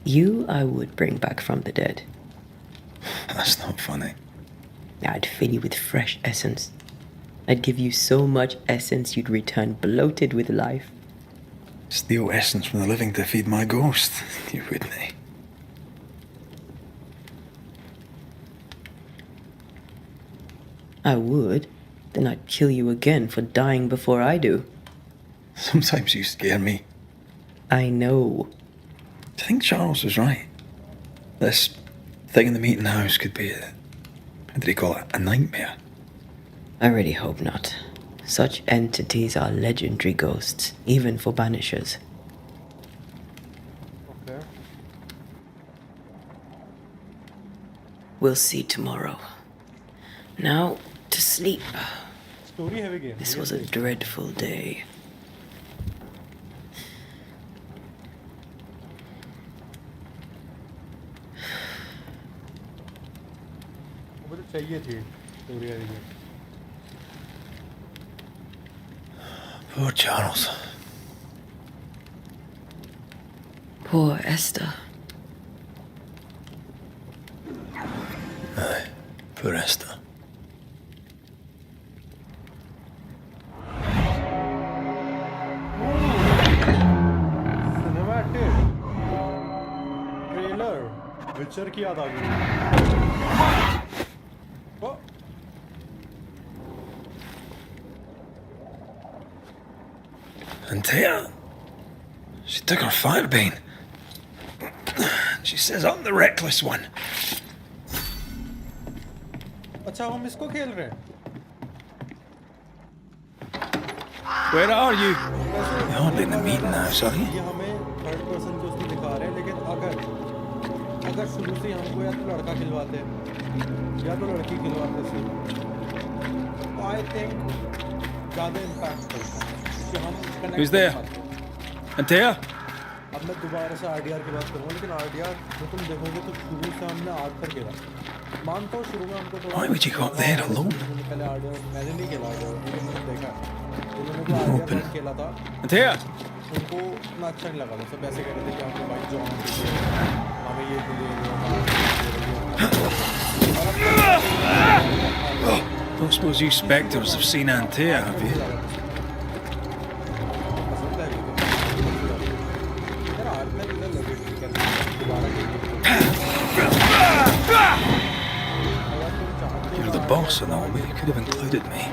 You I would bring back from the dead. That's not funny. I'd fill you with fresh essence. I'd give you so much essence you'd return bloated with life. Steal essence from the living to feed my ghost. You wouldn't, eh? I would. Then I'd kill you again for dying before I do. Sometimes you scare me. I know. Do you think Charles was right? This thing in the meeting house could be how did he call it? A nightmare? I really hope not. Such entities are legendary ghosts, even for banishers. Okay. We'll see tomorrow. Now, to sleep. Story heavy game. This was a dreadful day. मुझे चाहिए थी story heavy game. Poor Charles. Poor Esther. Aye, poor Esther. Capture किया था अभी। ओ Antea, she took her firebane. She says I'm the reckless one. अच्छा हम इसको खेल रहे हैं। Where are you? You're hardly in the meeting house, are you? ये हमें थर्ड पर्सन को उसमें दिखा रहे हैं, लेकिन अगर शुरू से हमको या तो लड़का खिलवाते हैं या तो लड़की खिलवाते हैं, तो आई थिंक ज़्यादा इम्पैक्ट करता है क्योंकि हम connect Who's कर there? पाते हैं। Antea? अब मैं दोबारा से आरडीआर की बात करूँगा, लेकिन आरडीआर जो तुम देखोगे तो शुरू से हमने आर्थर खेला। मानता हूँ शुरू में हमको थोड़ा Why would you go up there alone? पहले आरडीआर मैंने नहीं खेला आरडीआर, लेकिन मैंने देखा उन्होंने जो आरडीआर खेला था Antea? उनको उतना अच्छा नहीं लगा था। सब ऐसे कह रहे थे कि हमको भाई जॉन हमें ये Don't suppose you spectres have seen Antea, have you? You're the boss and all, but you could have included me.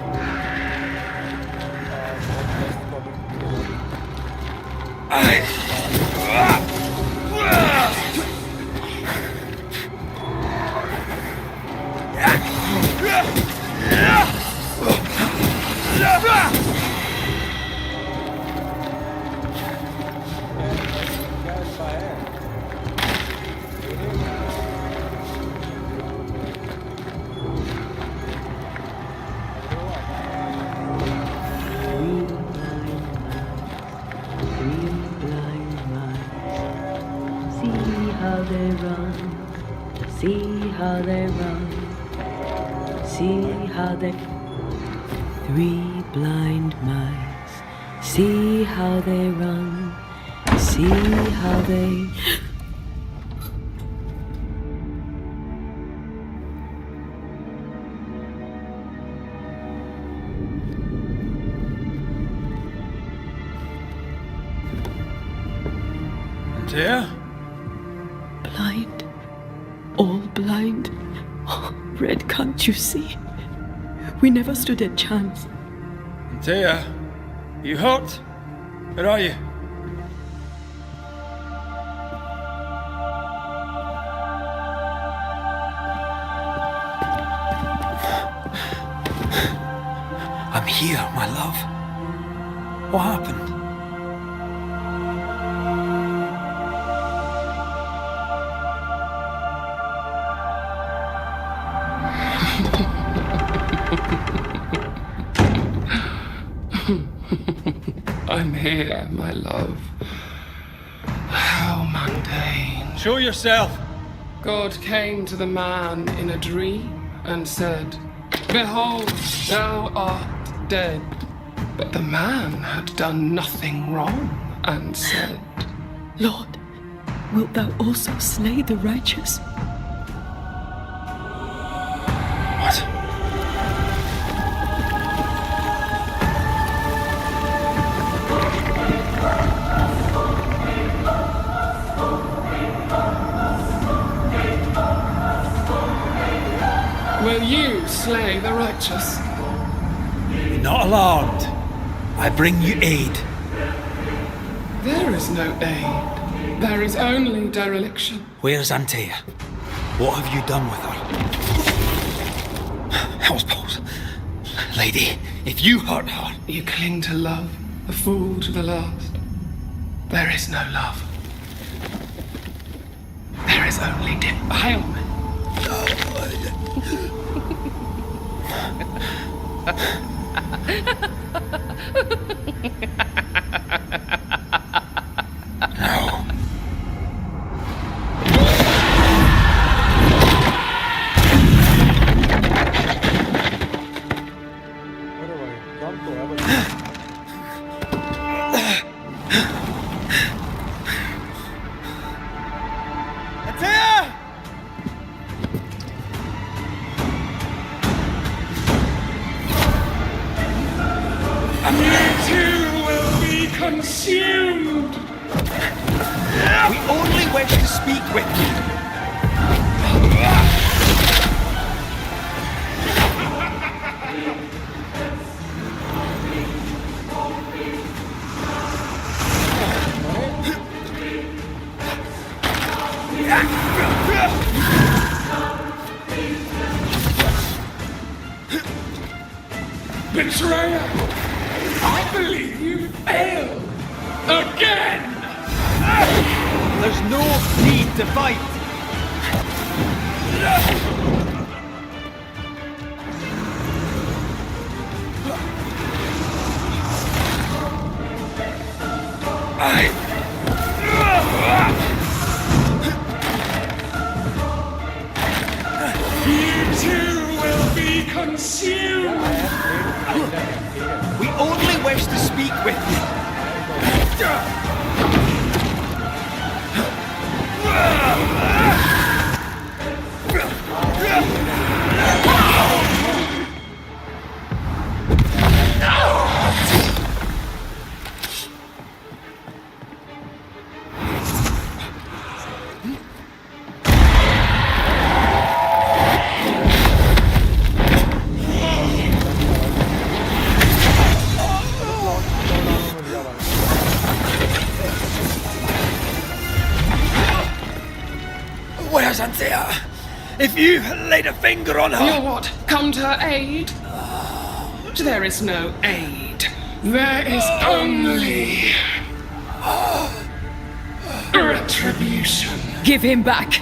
See how they run, see how they run, see how they. Three blind mice, see how they run, see how they. Antea? Blind. All blind. Oh, Red, can't you see? We never stood a chance. Antea? You hurt? Where are you? I'm here, my love. What happened? I'm here, my love. How mundane. Show yourself! God came to the man in a dream and said, "Behold, thou art dead." But the man had done nothing wrong and said, Lord, wilt thou also slay the righteous? What? "Will you slay the righteous?" Be not alarmed. I bring you aid. There is no aid. There is only dereliction. Where's Antea? What have you done with her? Hell's balls. Lady, if you hurt her... You cling to love, a fool to the last. There is no love. There is only defilement. No. अरे भाई jump तो है बस। Antea! You too will be consumed! We only wish to speak with you. Again! There's no need to fight! You too will be consumed! We only wish to speak with you. Where's Anthea? If you laid a finger on her... You'll what? Come to her aid? There is no aid. There is only... retribution. Give him back.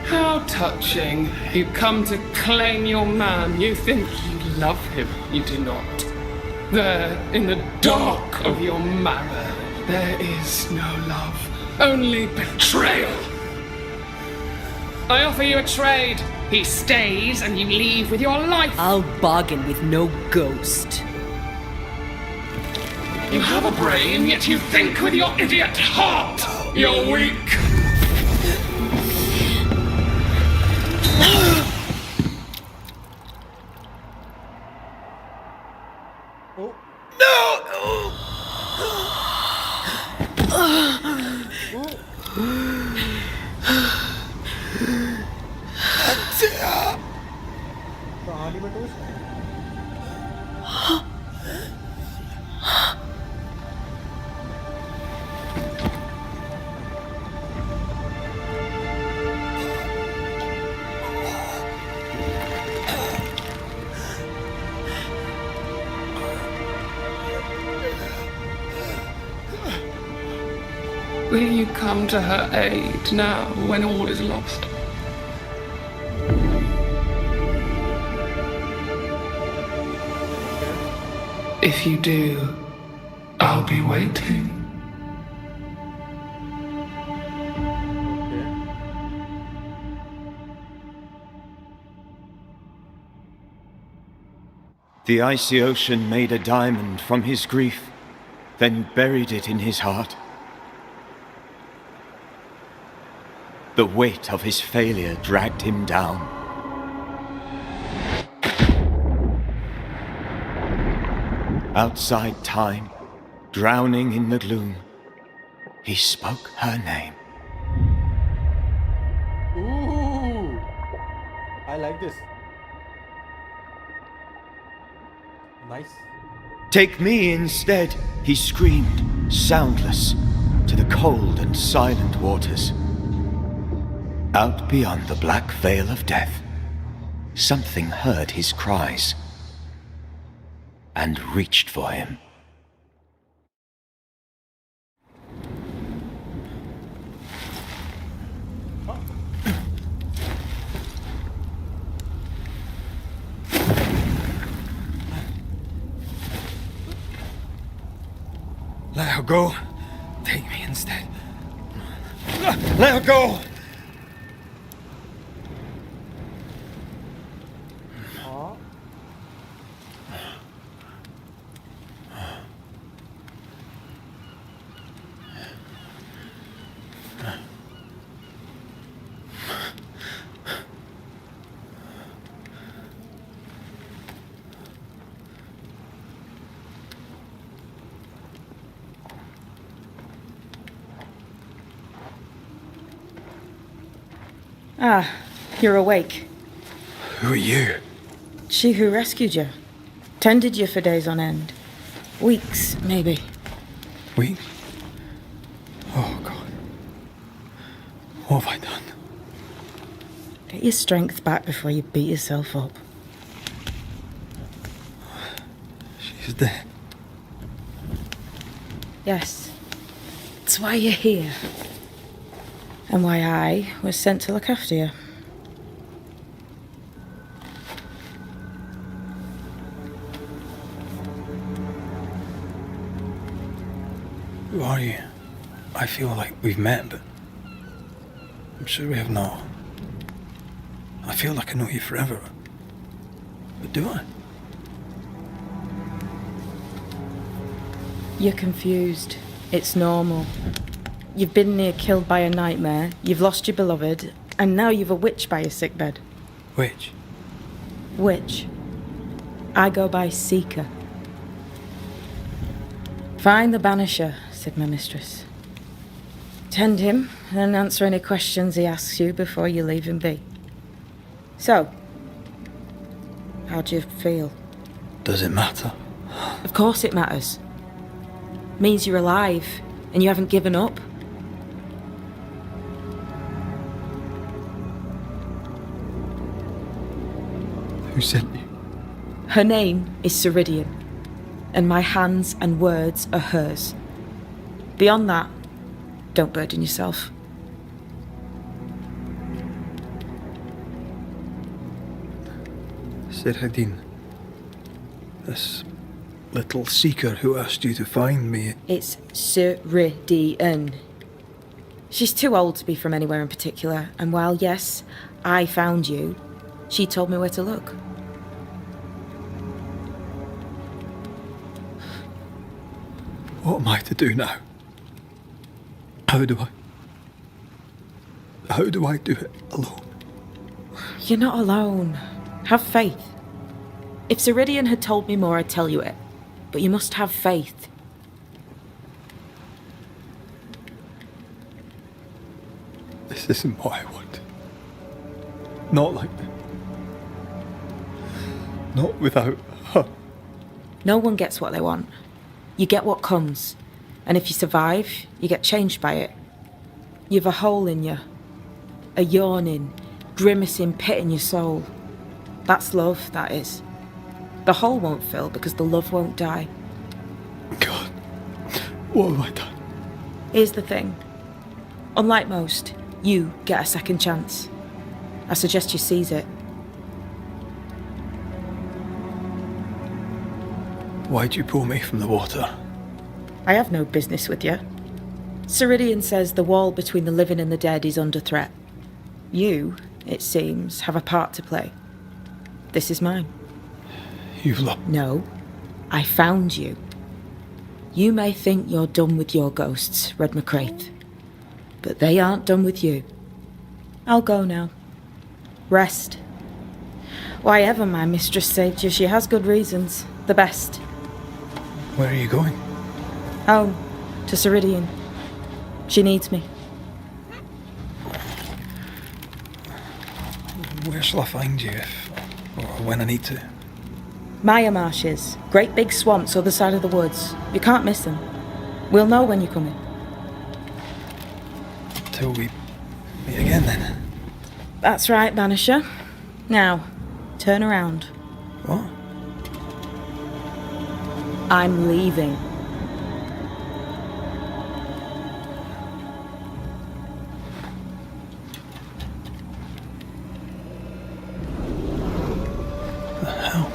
How touching. You come to claim your man. You think you love him. You do not. There, in the dark of your marrow, there is no love. Only betrayal. I offer you a trade. He stays and you leave with your life. I'll bargain with no ghost. You have a brain, yet you think with your idiot heart. You're weak. कहानी में toast Will you come to her aid now when all is lost? If you do, I'll be waiting. The icy ocean made a diamond from his grief, then buried it in his heart. The weight of his failure dragged him down. Outside time, drowning in the gloom, he spoke her name. Ooh, I like this. Nice. Take me instead, he screamed, soundless, to the cold and silent waters. Out beyond the black veil of death, something heard his cries and reached for him. Let her go. Take me instead. Let her go! Ah, you're awake. Who are you? She who rescued you. Tended you for days on end. Weeks, maybe. Weeks? Oh, God. What have I done? Get your strength back before you beat yourself up. She's dead. Yes. That's why you're here. And why I was sent to look after you. Who are you? I feel like we've met, but I'm sure we have not. I feel like I know you forever. But do I? You're confused. It's normal. You've been near killed by a nightmare, you've lost your beloved, and now you've a witch by your sickbed. Which? Witch. I go by Seeker. Find the Banisher, said my mistress. Tend him, and answer any questions he asks you before you leave him be. So, how do you feel? Does it matter? Of course it matters. Means you're alive, and you haven't given up. Who sent you? Her name is Ceridian, and my hands and words are hers. Beyond that, don't burden yourself. Ceridian, this little seeker who asked you to find me. It's Ceridian. She's too old to be from anywhere in particular, and while yes, I found you, she told me where to look. What am I to do now? How do I do it alone? You're not alone. Have faith. If Ceridian had told me more, I'd tell you it. But you must have faith. This isn't what I want. Not like this. Not without her. No one gets what they want. You get what comes. And if you survive, you get changed by it. You've a hole in you. A yawning, grimacing pit in your soul. That's love, that is. The hole won't fill because the love won't die. God, what have I done? Here's the thing. Unlike most, you get a second chance. I suggest you seize it. Why'd you pull me from the water? I have no business with you. Ceridian says the wall between the living and the dead is under threat. You, it seems, have a part to play. This is mine. You've lost. No, I found you. You may think you're done with your ghosts, Red McCraith, but they aren't done with you. I'll go now. Rest. Why ever my mistress saved you, she has good reasons. The best. Where are you going? Home. To Ceridian. She needs me. Where shall I find you if, or when I need to? Maya Marshes. Great big swamps, other side of the woods. You can't miss them. We'll know when you're coming. Till we meet again then. That's right, Banisher. Now, turn around. What? I'm leaving. The hell?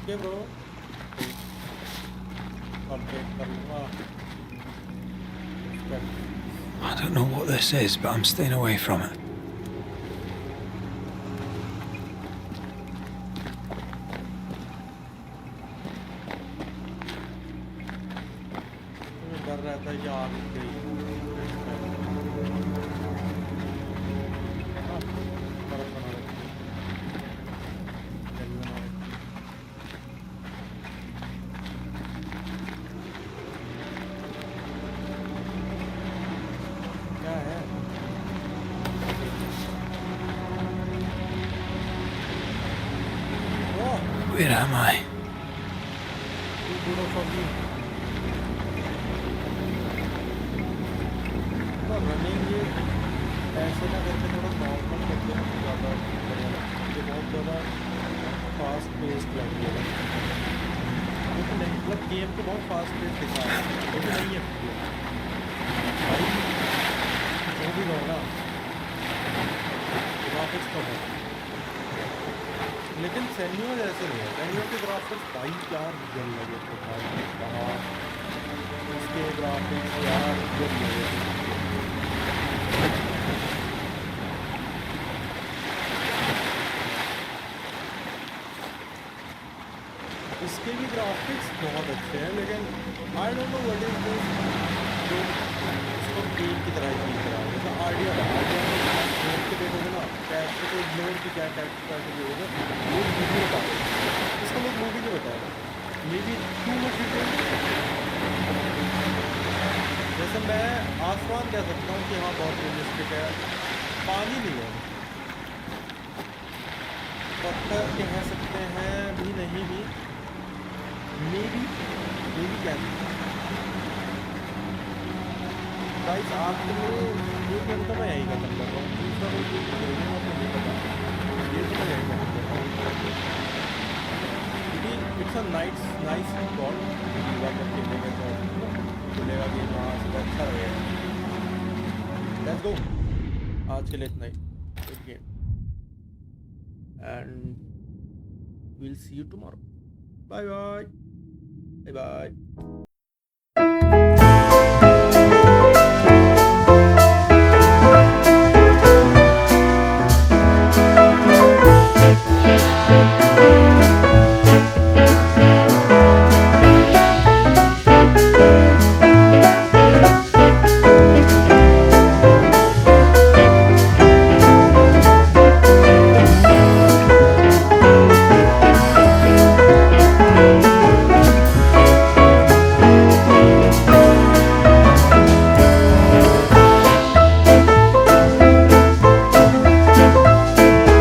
Okay, bro. Update करूँगा. I don't know what this is, but I'm staying away from it. रहता है कि आग गई। हाँ, बर्फ बना रखी है, जल बना रखी है। क्या है? Where am I? Too good for me. तो रनिंग ये ऐसे ना करके थोड़ा नॉर्मल करके ना ज़्यादा बढ़िया लगता है। ये बहुत ज़्यादा फास्ट पेस्ड लग रही है, लेकिन नहीं, मतलब गेम को बहुत फास्ट पेस्ड दिखा रहा है, लेकिन नहीं है भाई। वो भी कहो ना, ग्राफिक्स कम है, लेकिन सेन्यूर ऐसे नहीं है। सेन्यूर के ग्राफिक्स भाई क्या रियल लगे थे भाई, कहाँ इसके ग्राफिक्स यार रियल लगे थे। इसके भी ग्राफिक्स बहुत अच्छे हैं, लेकिन I don't know what is this जो इसको गेम की तरह ही फील करा है। जैसा आइडिया देख के देखोगे ना, कैरेक्टर को इग्नोर की क्या कैरेक्टर का जो होगा लोग मूवी बता रहे हैं, इसको लोग मूवी नहीं बता रहे, may be too much detail. जैसे मैं आसमान कह सकता हूँ कि हाँ बहुत रियलिस्टिक है, पानी नहीं है, पत्थर कह सकते हैं भी, नहीं भी, मे बी कह सकते हैं। गाइस आखिर में ये गेम तो मैं यही खत्म कर रहा हूँ, दूसरा कोई गेम खेलूँगा तो नहीं पता, ये तो मैं यही खत्म कर रहा हूँ, क्योंकि इट्स अ नाइस गॉड युवा जब खेलेगा तो खुलेगा गेम वहाँ से अच्छा रहेगा। लेट्स गो, आज के लिए इतना ही, good game and we'll see you tomorrow. Bye bye. Bye bye.